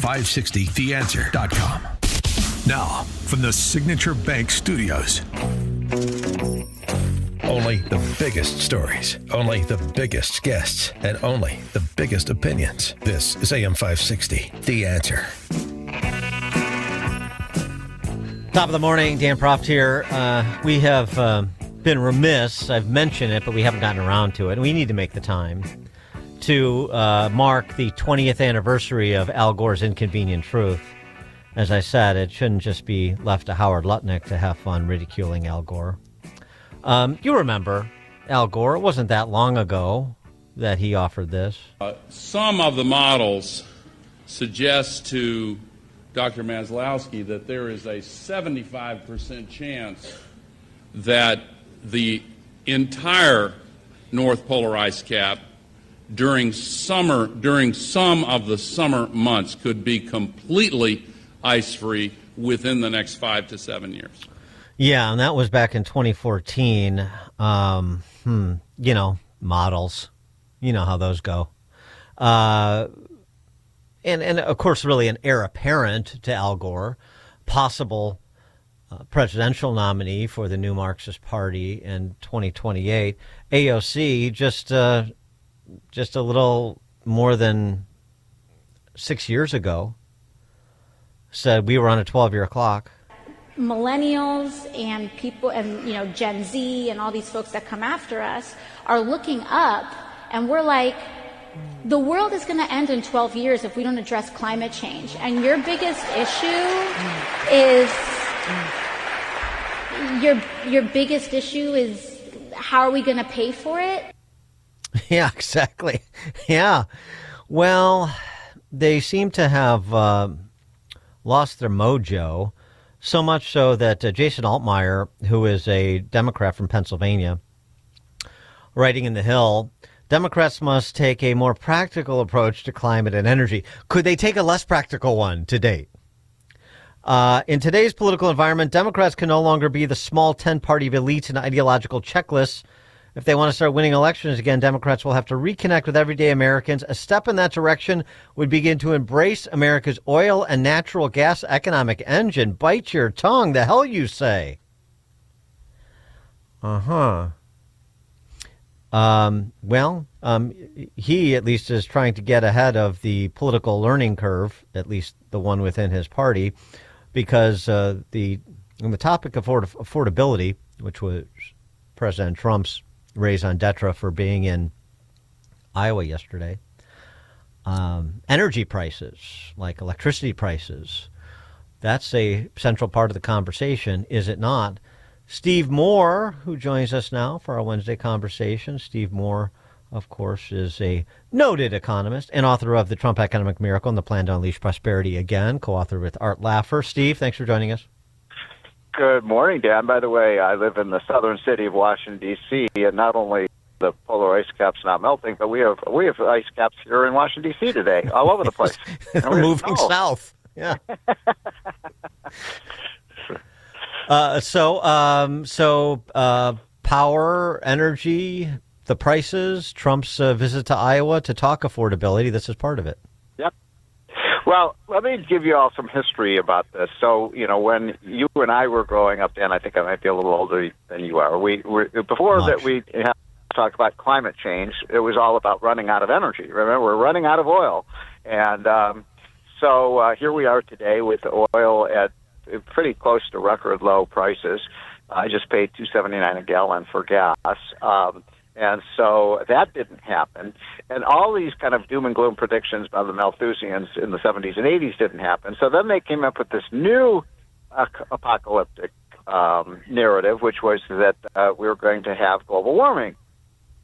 AM560theanswer.com. Now, from the Signature Bank Studios. Only the biggest stories, only the biggest guests, and only the biggest opinions. This is AM560, The Answer. Top of the morning, Dan Proft here. We have been remiss, I've mentioned it, but we haven't gotten around to it. And we need to make the time to mark the 20th anniversary of Al Gore's Inconvenient Truth. As I said, it shouldn't just be left to Howard Lutnick to have fun ridiculing Al Gore. You remember Al Gore. It wasn't that long ago that he offered this. Some of the models suggest to Dr. Maslowski that there is a 75% chance that the entire North Polar ice cap during some of the summer months could be completely ice-free within the next 5 to 7 years. Yeah, and that was back in 2014. Models. You know how those go. And of course, really an heir apparent to Al Gore, possible presidential nominee for the new Marxist Party in 2028. AOC just a little more than 6 years ago said we were on a 12-year clock. Millennials and people and, Gen Z and all these folks that come after us are looking up, and we're like, the world is going to end in 12 years if we don't address climate change. And your biggest issue is your biggest issue is how are we going to pay for it? Yeah, exactly. Yeah. Well, they seem to have lost their mojo, so much so that Jason Altmaier, who is a Democrat from Pennsylvania, writing in The Hill, Democrats must take a more practical approach to climate and energy. Could they take a less practical one to date? In today's political environment, Democrats can no longer be the small 10-party elites and ideological checklists. If they want to start winning elections again, Democrats will have to reconnect with everyday Americans. A step in that direction would begin to embrace America's oil and natural gas economic engine. Bite your tongue, the hell you say. He at least is trying to get ahead of the political learning curve, at least the one within his party, because on the topic of affordability, which was President Trump's raison d'etre for being in Iowa yesterday, energy prices, like electricity prices, that's a central part of the conversation, is it not? Steve Moore, who joins us now for our Wednesday conversation. Steve Moore, of course, is a noted economist and author of The Trump Economic Miracle and the Plan to Unleash Prosperity Again, co-author with Art Laffer. Steve, thanks for joining us. Good morning, Dan. By the way, I live in the southern city of Washington, D.C., and not only the polar ice cap's not melting, but we have ice caps here in Washington, D.C. today, all over the place. They're moving south. Yeah. So power, energy, the prices, Trump's visit to Iowa to talk affordability, this is part of it. Yep. Well, let me give you all some history about this. So, when you and I were growing up, Dan, I think I might be a little older than you are. Before that we had talked about climate change, it was all about running out of energy. Remember, we're running out of oil. And so here we are today with oil at pretty close to record low prices. I just paid $2.79 a gallon for gas. And so that didn't happen. And all these kind of doom and gloom predictions by the Malthusians in the 70s and 80s didn't happen. So then they came up with this new apocalyptic narrative, which was that we were going to have global warming.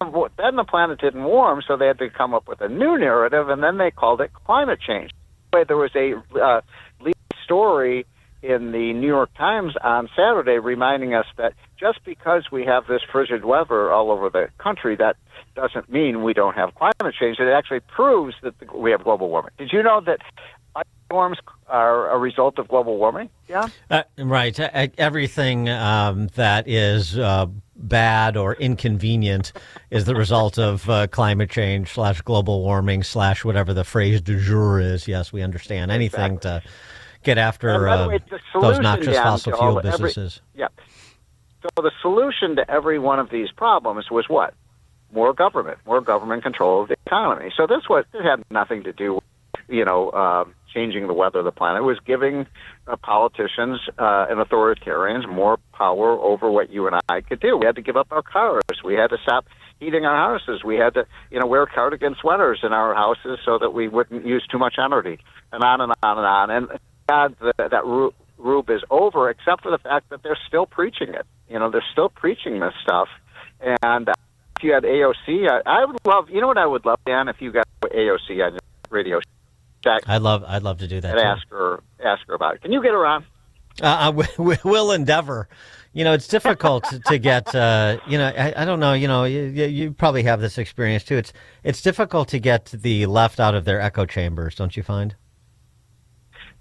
Then the planet didn't warm, so they had to come up with a new narrative, and then they called it climate change. There was a lead story in the New York Times on Saturday reminding us that just because we have this frigid weather all over the country, that doesn't mean we don't have climate change. It actually proves that we have global warming. Did you know that storms are a result of global warming? Yeah. Right. Everything that is bad or inconvenient is the result of climate change / global warming / whatever the phrase du jour is. Yes, we understand. Anything to get after those noxious fossil fuel businesses. Yeah. So the solution to every one of these problems was what? More government control of the economy. So it had nothing to do with, changing the weather of the planet. It was giving politicians and authoritarians more power over what you and I could do. We had to give up our cars. We had to stop heating our houses. We had to, wear cardigan sweaters in our houses so that we wouldn't use too much energy, and on and on and on. And God, that rube is over, except for the fact that they're still preaching it. They're still preaching this stuff. And if you had AOC, I would love, what I would love, Dan, if you got AOC on your radio. I'd love to do that. And ask her about it. Can you get her on? We'll endeavor. It's difficult to get. I don't know. You probably have this experience too. It's difficult to get the left out of their echo chambers, don't you find?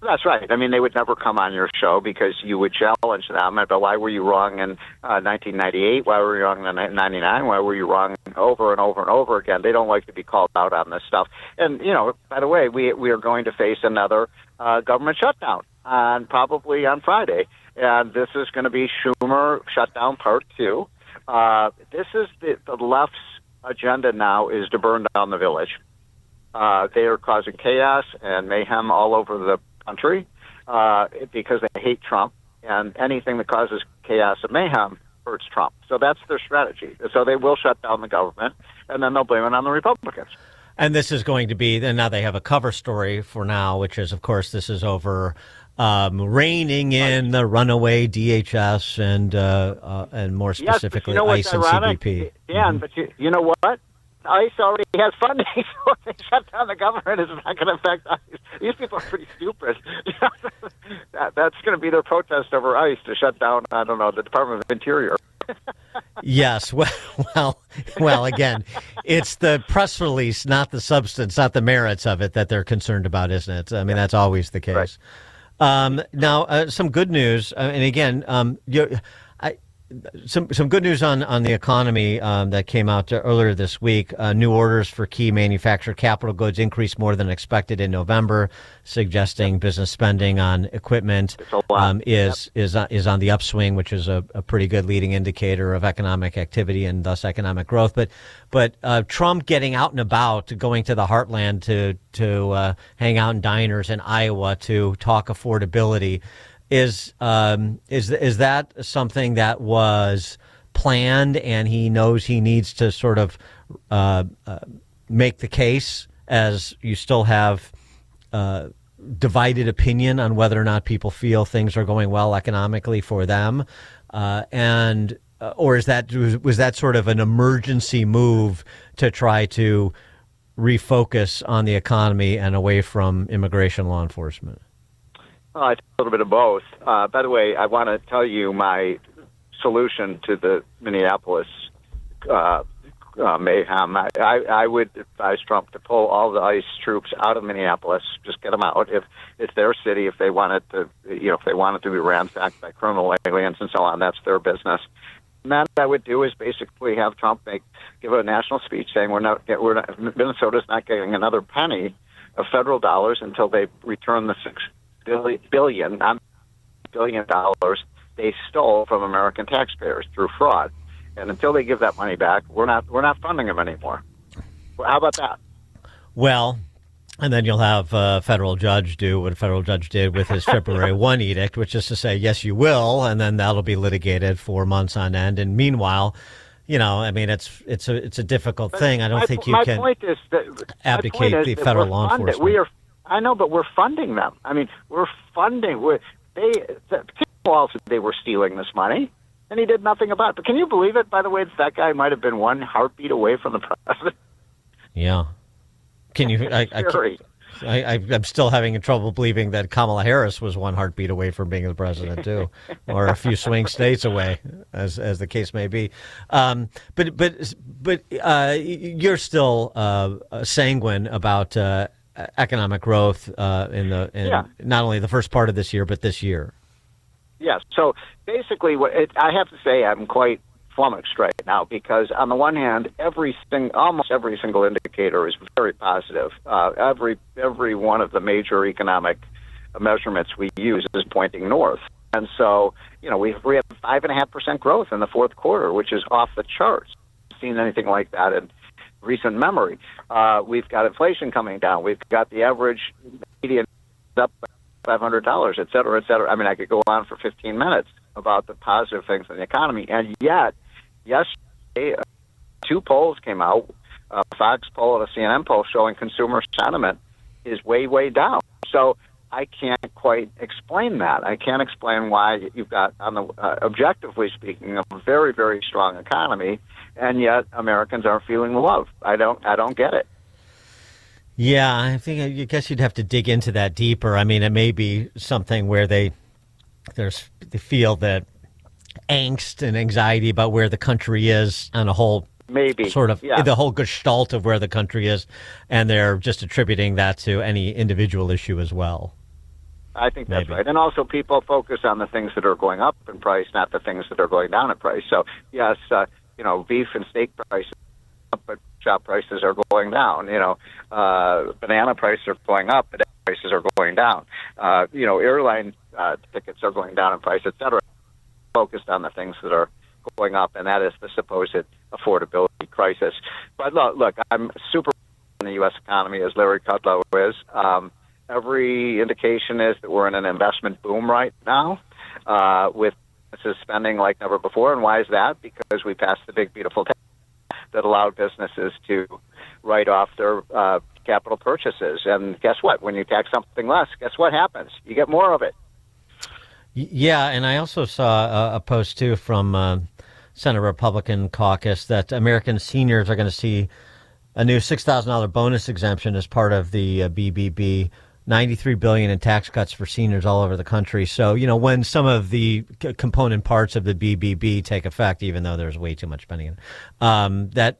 That's right. I mean, they would never come on your show because you would challenge them about why were you wrong in 1998? Why were you wrong in 1999? Why were you wrong over and over and over again? They don't like to be called out on this stuff. And, by the way, we are going to face another government shutdown probably on Friday. And this is going to be Schumer shutdown part 2. This is the left's agenda now is to burn down the village. They are causing chaos and mayhem all over the country because they hate Trump, and anything that causes chaos and mayhem hurts Trump. So that's their strategy. So they will shut down the government, and then they'll blame it on the Republicans. And this is going to be, and now they have a cover story for now, which is, of course, this is over reining in the runaway DHS and more specifically ICE and CBP. Dan, but you know what? ICE already has funding, so if they shut down the government, it's not going to affect ICE. These people are pretty stupid. That's going to be their protest over ICE to shut down, I don't know, the Department of Interior. Yes. Well, again, it's the press release, not the substance, not the merits of it that they're concerned about, isn't it? I mean, that's always the case. Right. Now, some good news, and again, some good news on the economy that came out earlier this week. New orders for key manufactured capital goods increased more than expected in November, suggesting business spending on equipment is on the upswing, which is a pretty good leading indicator of economic activity and thus economic growth. But Trump getting out and about, going to the heartland to hang out in diners in Iowa to talk affordability. Is that something that was planned, and he knows he needs to sort of make the case, as you still have divided opinion on whether or not people feel things are going well economically for them, or was that sort of an emergency move to try to refocus on the economy and away from immigration law enforcement? It's a little bit of both. By the way, I want to tell you my solution to the Minneapolis mayhem. I would advise Trump to pull all the ICE troops out of Minneapolis. Just get them out. If it's their city, if they want it to, if they want it to be ransacked by criminal aliens and so on, that's their business. And that I would do is basically have Trump give a national speech saying Minnesota's not getting another penny of federal dollars until they return the $6 billion they stole from American taxpayers through fraud. And until they give that money back, we're not funding them anymore. How about that? Well, and then you'll have a federal judge do what a federal judge did with his February 1 edict, which is to say, yes, you will, and then that'll be litigated for months on end. And meanwhile, I mean, it's a difficult thing. I don't think you can abdicate the federal law enforcement. I know, but we're funding them. I mean, we're funding. They were stealing this money, and he did nothing about it. But can you believe it, by the way, that guy might have been one heartbeat away from the president? Yeah. Can you? I'm still having trouble believing that Kamala Harris was one heartbeat away from being the president, too, or a few swing states away, as the case may be. But you're still sanguine about economic growth in not only the first part of this year, but this year. Yes. So basically, I have to say I'm quite flummoxed right now because on the one hand, almost every single indicator is very positive. Every one of the major economic measurements we use is pointing north. And so, we have 5.5% growth in the fourth quarter, which is off the charts. I've seen anything like that in recent memory. We've got inflation coming down. We've got the average median up by $500, et cetera, et cetera. I mean, I could go on for 15 minutes about the positive things in the economy. And yet, yesterday, two polls came out, a Fox poll and a CNN poll, showing consumer sentiment is way, way down. So I can't quite explain that. I can't explain why you've got, objectively speaking, a very, very strong economy, and yet Americans aren't feeling the love. I don't get it. Yeah, I guess you'd have to dig into that deeper. I mean, it may be something where they feel that angst and anxiety about where the country is on a whole, maybe sort of yeah. The whole gestalt of where the country is, and they're just attributing that to any individual issue as well. I think that's Maybe. right. And also people focus on the things that are going up in price, not the things that are going down in price. So, yes, beef and steak prices up, but shop prices are going down. Banana prices are going up, but prices are going down. Airline tickets are going down in price, et cetera. Focused on the things that are going up, and that is the supposed affordability crisis. But look, I'm super in the U.S. economy, as Larry Kudlow is. Every indication is that we're in an investment boom right now, with businesses spending like never before. And why is that? Because we passed the big, beautiful tax that allowed businesses to write off their capital purchases. And guess what? When you tax something less, guess what happens? You get more of it. Yeah, and I also saw a post, too, from Senate Republican caucus that American seniors are going to see a new $6,000 bonus exemption as part of the BBB. $93 billion in tax cuts for seniors all over the country. So, when some of the component parts of the BBB take effect, even though there's way too much spending in it,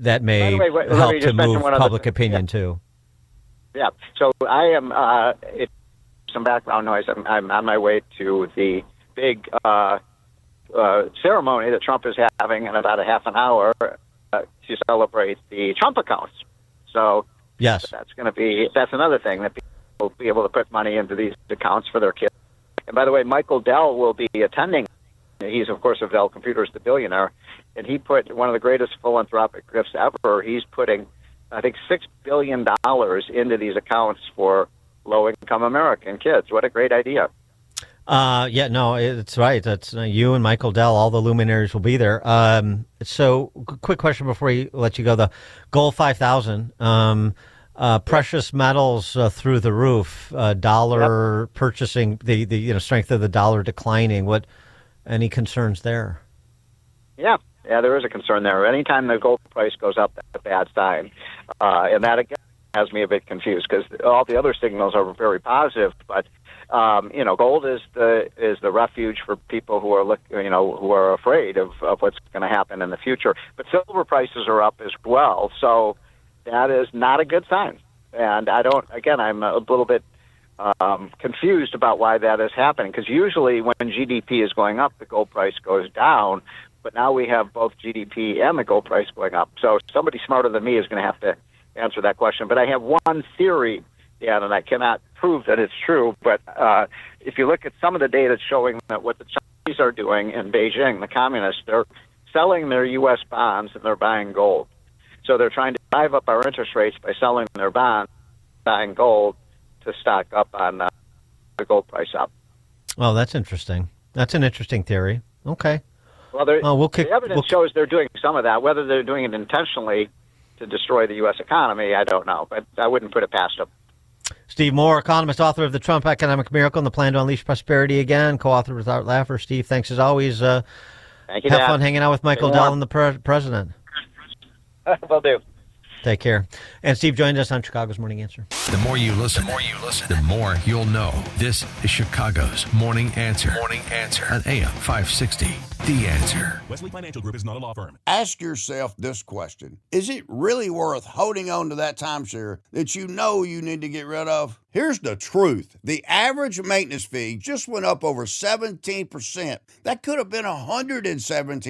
that may help to move public opinion, too. Yeah. So I am, some background noise, I'm on my way to the big ceremony that Trump is having in about a half an hour to celebrate the Trump accounts. So yes, that's another thing that people will be able to put money into these accounts for their kids. And by the way, Michael Dell will be attending. He's, of course, of Dell Computers, the billionaire, and he put one of the greatest philanthropic gifts ever. He's putting, I think, $6 billion into these accounts for low-income American kids. What a great idea. Yeah, no, it's right. That's you and Michael Dell, all the luminaries will be there. So quick question before we let you go. The Gold 5,000, precious metals through the roof, dollar purchasing, the strength of the dollar declining. Any concerns there? Yeah, there is a concern there. Anytime the gold price goes up, that's a bad sign. And that, again, has me a bit confused because all the other signals are very positive, but gold is the refuge for people who are who are afraid of what's going to happen in the future. But silver prices are up as well, so that is not a good sign. And I'm a little bit confused about why that is happening, because usually when GDP is going up, the gold price goes down. But now we have both GDP and the gold price going up. So somebody smarter than me is going to have to answer that question. But I have one theory, Dan, and I cannot prove that it's true. But if you look at some of the data showing that what the Chinese are doing in Beijing, the communists, they're selling their U.S. bonds and they're buying gold. So they're trying to drive up our interest rates by selling their bonds, buying gold to stock up on the gold price up. Well, that's interesting. That's an interesting theory. Okay. Well, the evidence shows they're doing some of that. Whether they're doing it intentionally to destroy the U.S. economy, I don't know. But I wouldn't put it past them. Steve Moore, economist, author of The Trump Economic Miracle and the Plan to Unleash Prosperity Again, co-author with Art Laffer. Steve, thanks as always. Thank you, have Dan. fun hanging out with Michael Dell and the president. Will do. Take care. And Steve joined us on Chicago's Morning Answer. The more you listen, the more you'll know. This is Chicago's Morning Answer. Morning Answer on AM 560. The Answer. Wesley Financial Group is not a law firm. Ask yourself this question. Is it really worth holding on to that timeshare that you know you need to get rid of? Here's the truth. The average maintenance fee just went up over 17%. That could have been 117%.